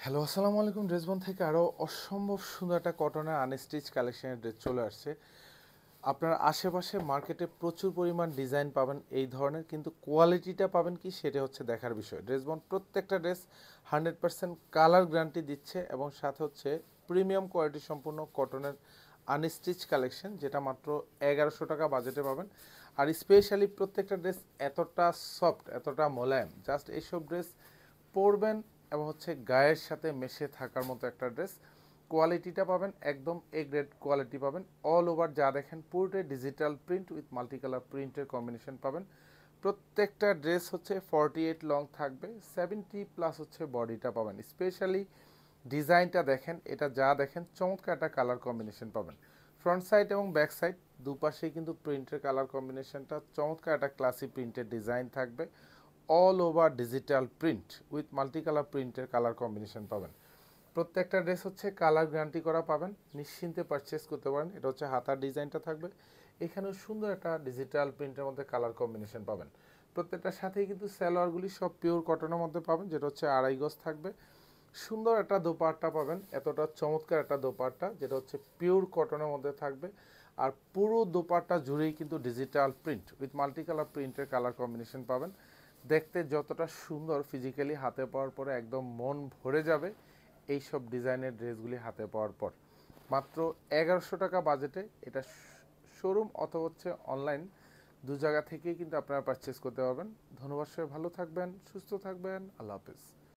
Hello, আসসালামু আলাইকুম। ড্রেসবন থেকে আরও অসম্ভব সুন্দর একটা কটনের আনস্টিচ কালেকশনের ড্রেস চলে আসছে। আপনার আশেপাশে মার্কেটে প্রচুর পরিমাণ ডিজাইন পাবেন এই ধরনের, কিন্তু কোয়ালিটিটা পাবেন কি সেটা হচ্ছে দেখার বিষয়। ড্রেসবন প্রত্যেকটা ড্রেস 100% কালার গ্যারান্টি দিচ্ছে এবং সাথে হচ্ছে প্রিমিয়াম কোয়ালিটি সম্পূর্ণ কটনের আনস্টিচ কালেকশন, যেটা মাত্র 1100 টাকা বাজেটে পাবেন। আর স্পেশালি প্রত্যেকটা ড্রেস এতটা সফট, এতটা মোলায়েম, জাস্ট এইসব ড্রেস পরবেন এবং হচ্ছে গায়ের সাথে মেশে থাকার মতো একটা ড্রেস। কোয়ালিটিটা পাবেন একদম এ গ্রেড কোয়ালিটি পাবেন। অল ওভার যা দেখেন পুরোটাই digital print with multi colour প্রিন্টের কম্বিনেশন পাবেন। প্রত্যেকটা ড্রেস হচ্ছে 48 লং থাকবে, 70+ হচ্ছে বডিটা পাবেন। স্পেশালি ডিজাইনটা দেখেন, এটা যা দেখেন চমৎকার একটা কালার কম্বিনেশন পাবেন। ফ্রন্ট সাইড এবং ব্যাক সাইড দুপাশেই কিন্তু প্রিন্টের কালার কম্বিনেশনটা চমৎকার একটা ক্লাসি প্রিন্টের ডিজাইন থাকবে। All over digital print with multi colour প্রিন্টের কালার কম্বিনেশন পাবেন। প্রত্যেকটা ড্রেস হচ্ছে কালার গ্যারান্টি করা পাবেন, নিশ্চিন্তে পারচেস করতে পারেন। এটা হচ্ছে হাতার ডিজাইনটা থাকবে, এখানেও সুন্দর একটা ডিজিটাল প্রিন্টের মধ্যে কালার কম্বিনেশন পাবেন। প্রত্যেকটার সাথেই কিন্তু সালোয়ারগুলি সব পিওর কটনের মধ্যে পাবেন, যেটা হচ্ছে 2.5 গজ থাকবে। সুন্দর একটা দোপাট্টা পাবেন, এতটা চমৎকার একটা দোপাট্টা যেটা হচ্ছে পিওর কটনের মধ্যে থাকবে। আর পুরো দোপাট্টা জুড়েই কিন্তু digital print with multi colour প্রিন্টের কালার কম্বিনেশন পাবেন। দেখতে যতটা সুন্দর, ফিজিক্যালি হাতে পাওয়ার পরে একদম মন ভরে যাবে এই সব ডিজাইনের ড্রেসগুলি হাতে পাওয়ার পর। মাত্র 1100 টাকা বাজেটে এটা শোরুম অথবা হচ্ছে অনলাইন, দু জায়গা থেকেই কিন্তু আপনারা পারচেস করতে পারবেন। ধন্যবাদ, সবাই ভালো থাকবেন, সুস্থ থাকবেন, আল্লাহ হাফেজ।